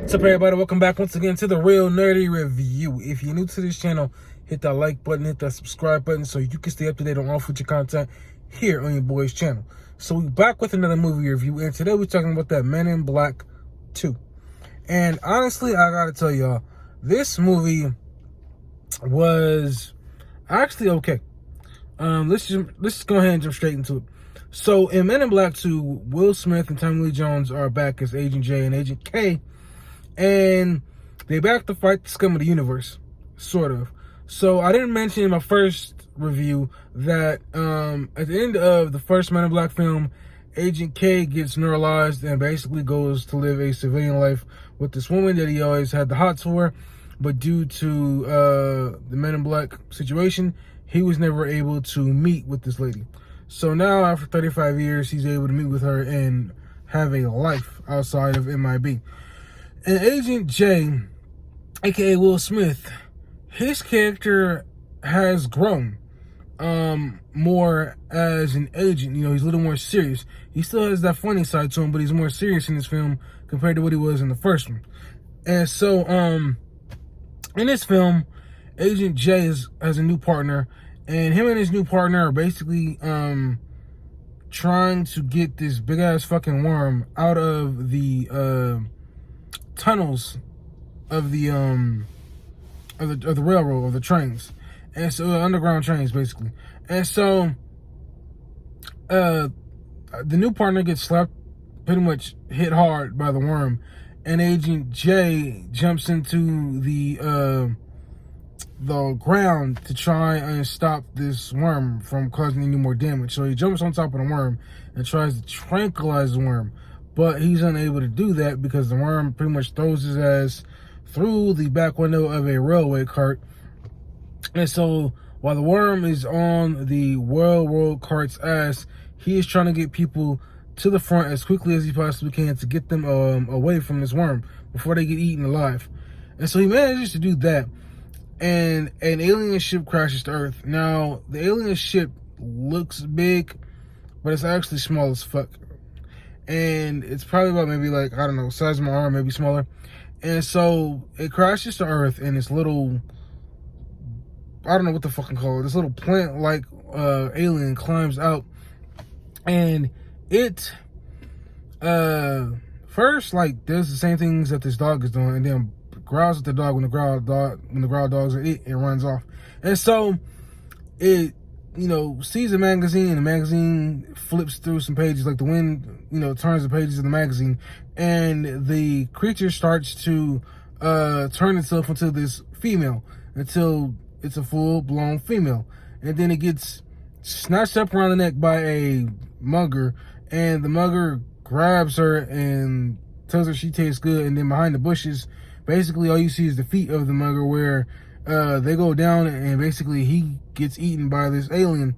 What's up, everybody? Welcome back once again to the Real Nerdy Review. If you're new to this channel, hit that like button, hit that subscribe button so you can stay up to date on all future content here on your boy's channel. So we're back with another movie review, and today we're talking about that Men in Black 2. And honestly, I gotta tell y'all, this movie was actually okay. Let's just go ahead and jump straight into it. So in Men in Black 2, Will Smith and Tommy Lee Jones are back as Agent J and Agent K, and they back to fight the scum of the universe, sort of. So I didn't mention in my first review that at the end of the first Men in Black film, Agent K gets neuralized and basically goes to live a civilian life with this woman that he always had the hots for, but due to the Men in Black situation, he was never able to meet with this lady. So now, after 35 years, he's able to meet with her and have a life outside of MIB. And Agent J, aka Will Smith, his character has grown more as an agent. You know, he's a little more serious. He still has that funny side to him, but he's more serious in this film compared to what he was in the first one. And so, in this film, Agent J has a new partner, and him and his new partner are basically trying to get this big ass fucking worm out of the tunnels of the railroad, of the trains, and so underground trains basically. And so the new partner gets slapped, pretty much hit hard by the worm, and Agent J jumps into the ground to try and stop this worm from causing any more damage. So he jumps on top of the worm and tries to tranquilize the worm, but he's unable to do that because the worm pretty much throws his ass through the back window of a railway cart. And so while the worm is on the railroad cart's ass, he is trying to get people to the front as quickly as he possibly can to get them away from this worm before they get eaten alive. And so he manages to do that, and an alien ship crashes to Earth. Now, the alien ship looks big, but it's actually small as fuck. And it's probably about maybe like, I don't know, size of my arm, maybe smaller. And so it crashes to Earth, and this little, I don't know what the fucking call it, this little plant-like alien climbs out, and it first like does the same things that this dog is doing, and then growls at the dog when the growl dogs are it, and runs off. And so it, you know, sees a magazine, and the magazine flips through some pages, like the wind, you know, turns the pages of the magazine, and the creature starts to turn itself into this female until it's a full-blown female. And then it gets snatched up around the neck by a mugger, and the mugger grabs her and tells her she tastes good, and then behind the bushes, basically all you see is the feet of the mugger, where they go down, and basically he gets eaten by this alien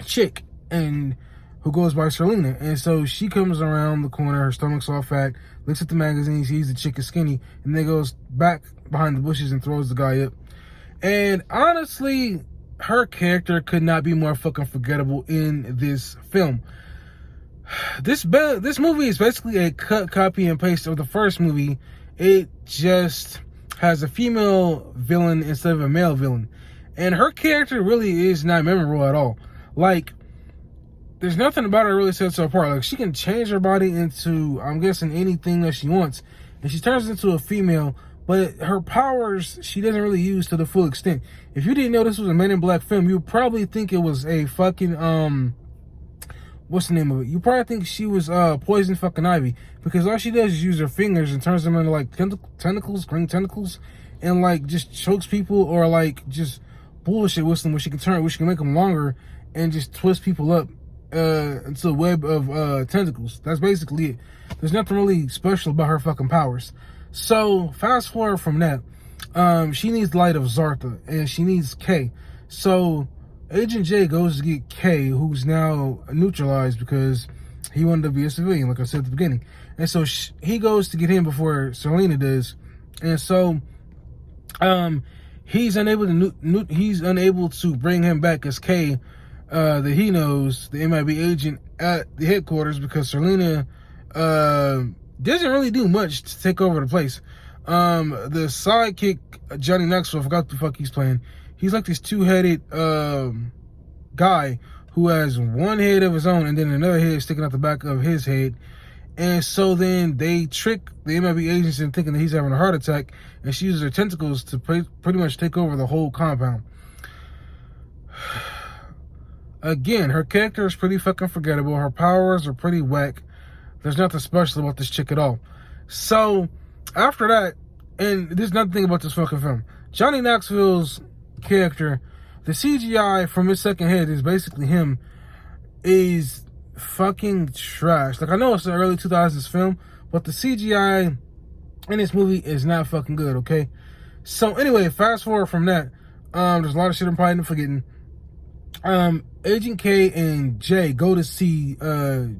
chick, and who goes by Selena. And so she comes around the corner, her stomach's all fat, looks at the magazine, sees the chick is skinny, and then goes back behind the bushes and throws the guy up. And honestly, her character could not be more fucking forgettable in this film. This movie is basically a cut, copy, and paste of the first movie. It just has a female villain instead of a male villain. And her character really is not memorable at all. Like, there's nothing about her really sets her apart. Like, she can change her body into, I'm guessing, anything that she wants, and she turns into a female, but her powers she doesn't really use to the full extent. If you didn't know this was a Men in Black film, you would probably think it was a fucking what's the name of it? You probably think she was Poison fucking Ivy, because all she does is use her fingers and turns them into like tentacles, green tentacles, and like just chokes people, or like just bullshit with them, where she can make them longer and just twist people up into a web of tentacles. That's basically it. There's nothing really special about her fucking powers. So fast forward from that, she needs the light of Zartha, and she needs K. So Agent J goes to get K, who's now neutralized because he wanted to be a civilian, like I said at the beginning. And so he goes to get him before Selena does. And so he's unable to bring him back as K, that he knows, the MIB agent, at the headquarters, because Selena doesn't really do much to take over the place. The sidekick, Johnny Knoxville, I forgot what the fuck he's playing. He's like this two-headed guy who has one head of his own and then another head sticking out the back of his head. And so then they trick the MIB agents into thinking that he's having a heart attack, and she uses her tentacles to pretty much take over the whole compound. Again, her character is pretty fucking forgettable. Her powers are pretty whack. There's nothing special about this chick at all. So, after that, and there's another thing about this fucking film. Johnny Knoxville's character, the CGI from his second head is basically him, is fucking trash. Like, I know it's an early 2000s film, but the CGI in this movie is not fucking good, okay? So, anyway, fast forward from that, there's a lot of shit I'm probably forgetting. Agent K and Jay go to see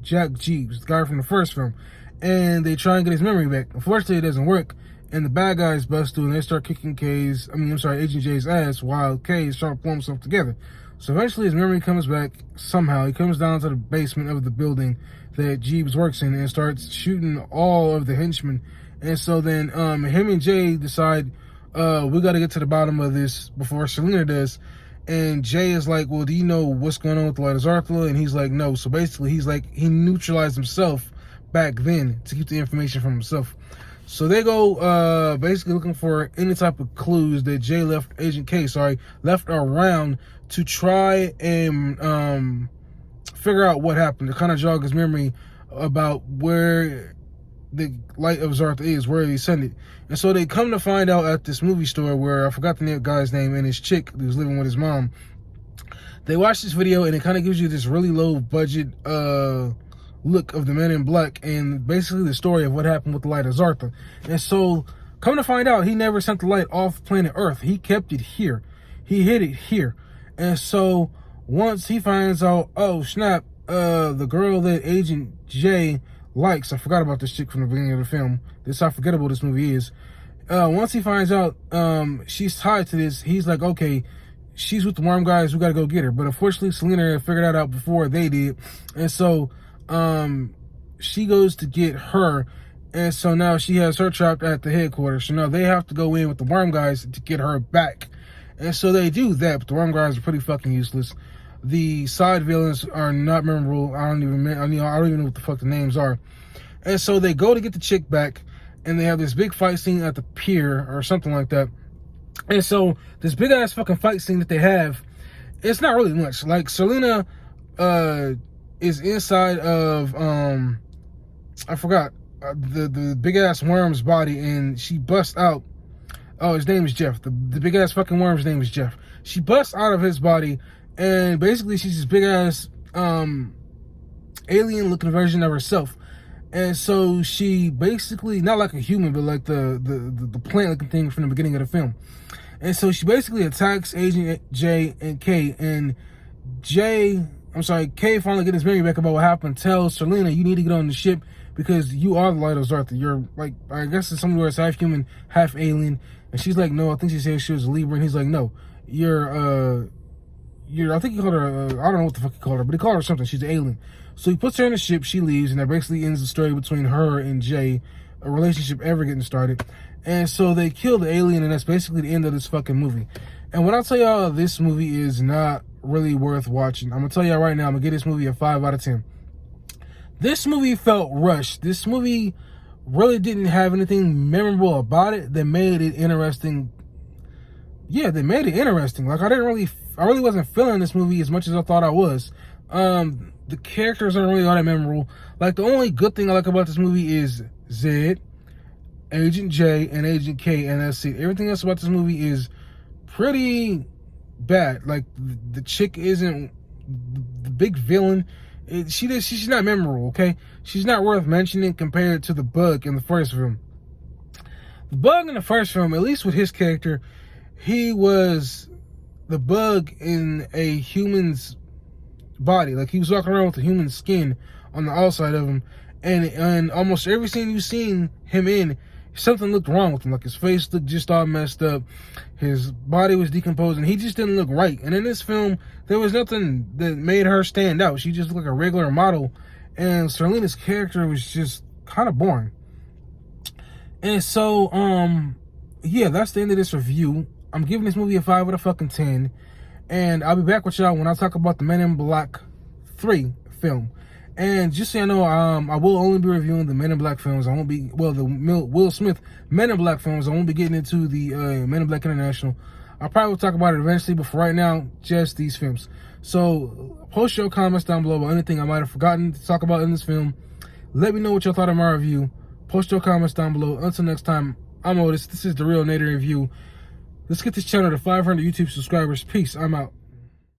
Jack Jeeves, the guy from the first film, and they try and get his memory back. Unfortunately, it doesn't work, and the bad guys bust through and they start kicking Agent J's ass while K is trying to pull himself together. So eventually his memory comes back somehow. He comes down to the basement of the building that Jeeves works in and starts shooting all of the henchmen. And so then him and Jay decide, we got to get to the bottom of this before Selena does. And Jay is like, well, do you know what's going on with the Light of Zarthula? And he's like, no. So basically, he's like, he neutralized himself back then to keep the information from himself. So they go basically looking for any type of clues that Jay Agent K left around to try and figure out what happened, to kind of jog his memory about where the Light of Zarth is, where he sent it. And so they come to find out at this movie store where, I forgot the guy's name, and his chick who's living with his mom. They watch this video and it kind of gives you this really low budget look of the Men in Black and basically the story of what happened with the Light of Zarth. And so come to find out, he never sent the light off planet Earth. He kept it here. He hid it here. And so once he finds out, oh snap, the girl that Agent J likes, I forgot about this chick from the beginning of the film. This is how forgettable this movie is. Once he finds out she's tied to this, he's like, okay, she's with the worm guys, we gotta go get her. But unfortunately, Selena figured that out before they did. And so she goes to get her. And so now she has her trapped at the headquarters. So now they have to go in with the worm guys to get her back. And so they do that, but the worm guys are pretty fucking useless. The side villains are not memorable. I don't even know what the fuck the names are. And so they go to get the chick back, and they have this big fight scene at the pier or something like that. And so this big ass fucking fight scene that they have, it's not really much. Like Selena is inside of I forgot the big ass worm's body, and she busts out. Oh, his name is Jeff. The big ass fucking worm's name is Jeff. She busts out of his body, and basically she's this big ass alien looking version of herself. And so she basically, not like a human, but like the plant looking thing from the beginning of the film. And so she basically attacks Agent J and K, and K finally gets his memory back about what happened, tells Selena, you need to get on the ship because you are the Light of Zarth. You're like, I guess it's somewhere it's half human, half alien. And she's like, no, I think she said she was a Libra. And he's like, no, you're I think he called her, I don't know what the fuck he called her, but he called her something. She's an alien. So he puts her in the ship, she leaves, and that basically ends the story between her and Jay, a relationship ever getting started. And so they kill the alien, and that's basically the end of this fucking movie. And when I tell y'all this movie is not really worth watching, I'm gonna tell y'all right now, I'm gonna give this movie a 5 out of 10. This movie felt rushed. This movie really didn't have anything memorable about it that made it interesting. Yeah, they made it interesting. Like, I really wasn't feeling this movie as much as I thought I was. The characters aren't really all that memorable. Like, the only good thing I like about this movie is Zed, Agent J, and Agent K, and that's it. Everything else about this movie is pretty bad. Like, the chick isn't the big villain. She's not memorable, okay? She's not worth mentioning compared to the Bug in the first film. The Bug in the first film, at least with his character, he was the Bug in a human's body. Like, he was walking around with a human skin on the outside of him, and almost every scene you've seen him in, something looked wrong with him. Like, his face looked just all messed up, his body was decomposing, he just didn't look right. And in this film, there was nothing that made her stand out. She just looked like a regular model, and Selena's character was just kind of boring. And so, yeah, that's the end of this review. I'm giving this movie a 5 out of fucking 10. And I'll be back with y'all when I talk about the Men in Black 3 film. And just so you know, I will only be reviewing the Men in Black films. I won't be, well, the Will Smith Men in Black films. I won't be getting into the Men in Black International. I'll probably talk about it eventually, but for right now, just these films. So post your comments down below about anything I might have forgotten to talk about in this film. Let me know what y'all thought of my review. Post your comments down below. Until next time, I'm Otis. This is The Real Nader Review. Let's get this channel to 500 YouTube subscribers. Peace. I'm out.